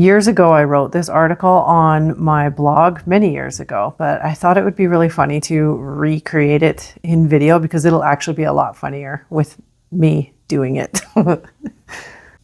Years ago, I wrote this article on my blog many years ago, but I thought it would be really funny to recreate it in video because it'll actually be a lot funnier with me doing it.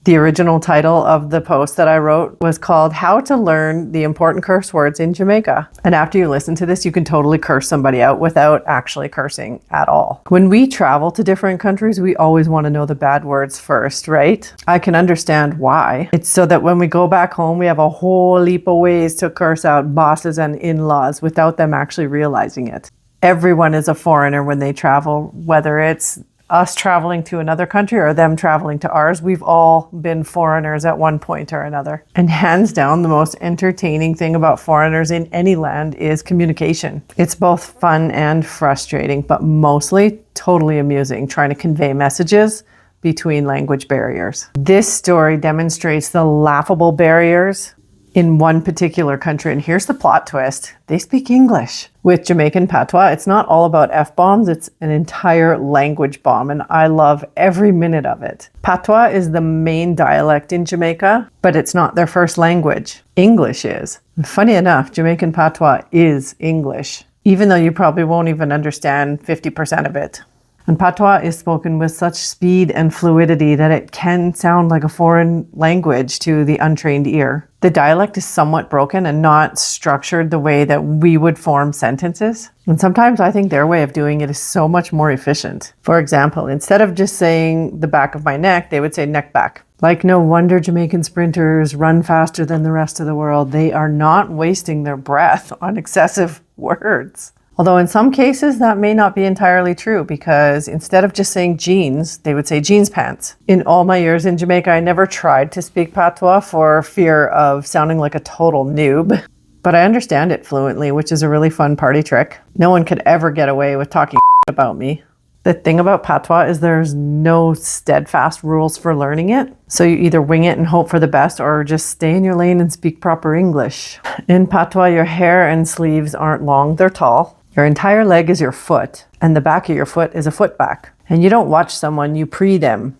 The original title of the post that I wrote was called How to Learn the Important Curse Words in Jamaica. And after you listen to this, you can totally curse somebody out without actually cursing at all. When we travel to different countries, we always want to know the bad words first, right? I can understand why. It's so that when we go back home, we have a whole heap of ways to curse out bosses and in-laws without them actually realizing it. Everyone is a foreigner when they travel, whether it's us traveling to another country or them traveling to ours. We've all been foreigners at one point or another. And hands down, the most entertaining thing about foreigners in any land is communication. It's both fun and frustrating, but mostly totally amusing, trying to convey messages between language barriers. This story demonstrates the laughable barriers in one particular country. And here's the plot twist. They speak English. With Jamaican Patois, it's not all about F-bombs, it's an entire language bomb, and I love every minute of it. Patois is the main dialect in Jamaica, but it's not their first language. English is. And funny enough, Jamaican Patois is English, even though you probably won't even understand 50% of it. And Patois is spoken with such speed and fluidity that it can sound like a foreign language to the untrained ear. The dialect is somewhat broken and not structured the way that we would form sentences. And sometimes I think their way of doing it is so much more efficient. For example, instead of just saying the back of my neck, they would say neck back. Like, no wonder Jamaican sprinters run faster than the rest of the world. They are not wasting their breath on excessive words. Although in some cases that may not be entirely true, because instead of just saying jeans, they would say jeans pants. In all my years in Jamaica, I never tried to speak Patois for fear of sounding like a total noob. But I understand it fluently, which is a really fun party trick. No one could ever get away with talking about me. The thing about Patois is there's no steadfast rules for learning it. So you either wing it and hope for the best or just stay in your lane and speak proper English. In Patois, your hair and sleeves aren't long, they're tall. Your entire leg is your foot, and the back of your foot is a foot back. And you don't watch someone, you pre them.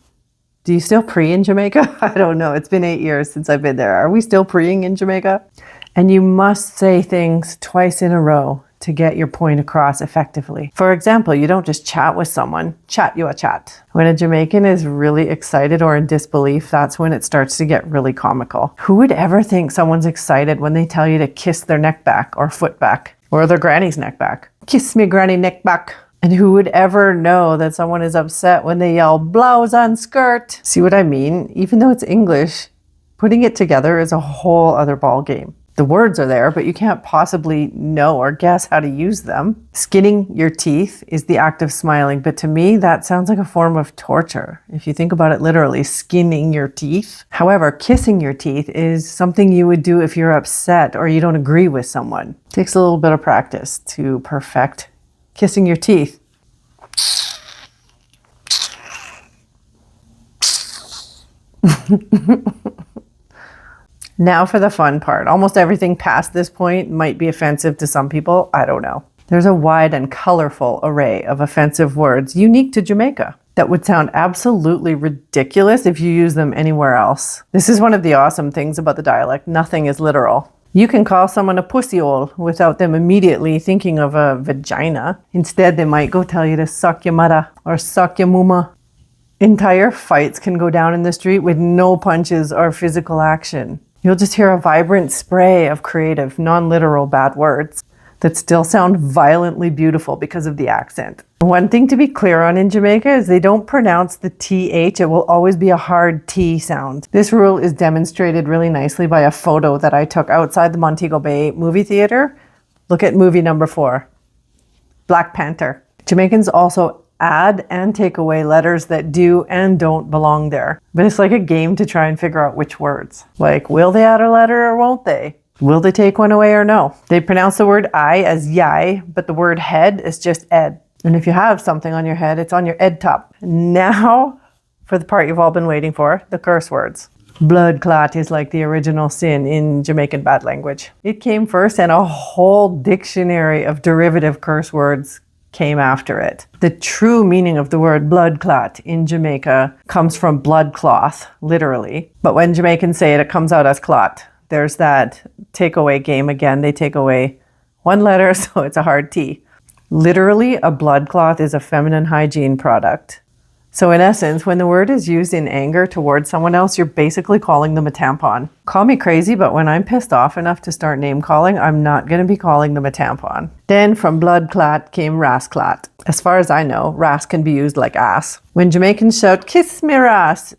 Do you still pre in Jamaica? I don't know. It's been 8 years since I've been there. Are we still preing in Jamaica? And you must say things twice in a row to get your point across effectively. For example, you don't just chat with someone, chat you a chat. When a Jamaican is really excited or in disbelief, that's when it starts to get really comical. Who would ever think someone's excited when they tell you to kiss their neck back or foot back? Or their granny's neck back. Kiss me, granny neck back. And who would ever know that someone is upset when they yell, blouse on skirt? See what I mean? Even though it's English, putting it together is a whole other ball game. The words are there, but you can't possibly know or guess how to use them. Skinning your teeth is the act of smiling, but to me, that sounds like a form of torture. If you think about it literally, skinning your teeth. However, kissing your teeth is something you would do if you're upset or you don't agree with someone. It takes a little bit of practice to perfect kissing your teeth. Now for the fun part. Almost everything past this point might be offensive to some people. I don't know. There's a wide and colorful array of offensive words unique to Jamaica that would sound absolutely ridiculous if you use them anywhere else. This is one of the awesome things about the dialect. Nothing is literal. You can call someone a pussyhole without them immediately thinking of a vagina. Instead, they might go tell you to suck your mother or suck your muma. Entire fights can go down in the street with no punches or physical action. You'll just hear a vibrant spray of creative, non-literal bad words that still sound violently beautiful because of the accent. One thing to be clear on in Jamaica is they don't pronounce the TH. It will always be a hard T sound. This rule is demonstrated really nicely by a photo that I took outside the Montego Bay movie theater. Look at movie number 4, Black Panther. Jamaicans also add and take away letters that do and don't belong there. But it's like a game to try and figure out which words. Like, will they add a letter or won't they? Will they take one away or no? They pronounce the word I as yai, but the word head is just ed. And if you have something on your head, it's on your ed top. Now, for the part you've all been waiting for, the curse words. Blood clot is like the original sin in Jamaican bad language. It came first and a whole dictionary of derivative curse words came after it. The true meaning of the word blood clot in Jamaica comes from blood cloth, literally. But when Jamaicans say it, it comes out as clot. there's that takeaway game again. They take away one letter, so it's a hard T. Literally, a blood cloth is a feminine hygiene product. So in essence, when the word is used in anger towards someone else, you're basically calling them a tampon. Call me crazy, but when I'm pissed off enough to start name calling, I'm not going to be calling them a tampon. Then from blood clot came ras clot. As far as I know, ras can be used like ass. When Jamaicans shout, "Kiss me ras,"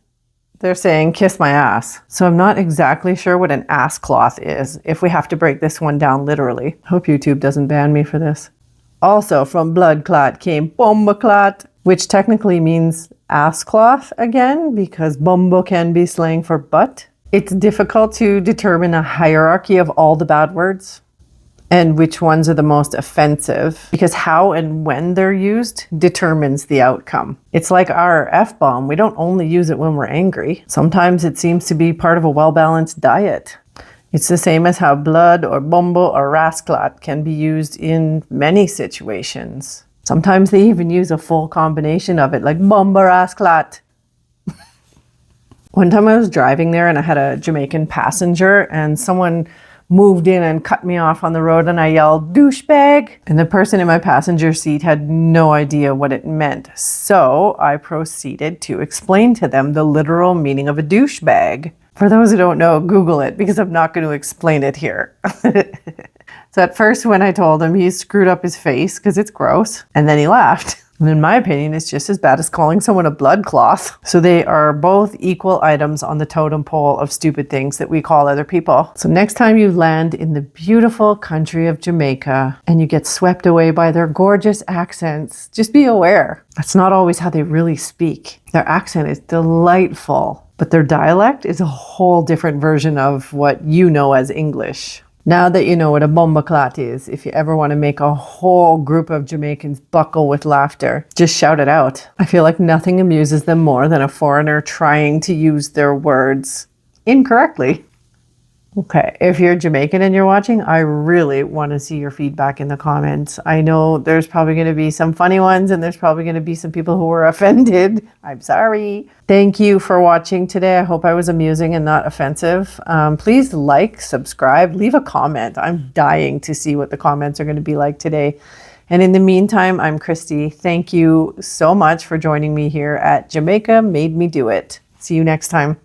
they're saying, "Kiss my ass." So I'm not exactly sure what an ass cloth is, if we have to break this one down literally. Hope YouTube doesn't ban me for this. Also from blood clot came bomba clot, which technically means ass cloth again, because bumbo can be slang for butt. It's difficult to determine a hierarchy of all the bad words and which ones are the most offensive, because how and when they're used determines the outcome. It's like our F-bomb. We don't only use it when we're angry. Sometimes it seems to be part of a well-balanced diet. It's the same as how blood or bumbo or rasclot can be used in many situations. Sometimes they even use a full combination of it, like bumbo rasclot. One time I was driving there and I had a Jamaican passenger and someone moved in and cut me off on the road and I yelled, "Douchebag!" And the person in my passenger seat had no idea what it meant. So I proceeded to explain to them the literal meaning of a douchebag. For those who don't know, Google it because I'm not going to explain it here. So at first when I told him, he screwed up his face because it's gross, and then he laughed. And in my opinion, it's just as bad as calling someone a blood cloth. So they are both equal items on the totem pole of stupid things that we call other people. So next time you land in the beautiful country of Jamaica and you get swept away by their gorgeous accents, just be aware. That's not always how they really speak. Their accent is delightful, but their dialect is a whole different version of what you know as English. Now that you know what a bomba clat is, if you ever want to make a whole group of Jamaicans buckle with laughter, just shout it out. I feel like nothing amuses them more than a foreigner trying to use their words incorrectly. Okay, if you're Jamaican and you're watching, I really want to see your feedback in the comments. I know there's probably going to be some funny ones and there's probably going to be some people who were offended. I'm sorry. Thank you for watching today. I hope I was amusing and not offensive. Please like, subscribe, leave a comment. I'm dying to see what the comments are going to be like today. And in the meantime, I'm Christy. Thank you so much for joining me here at Jamaica Made Me Do It. See you next time.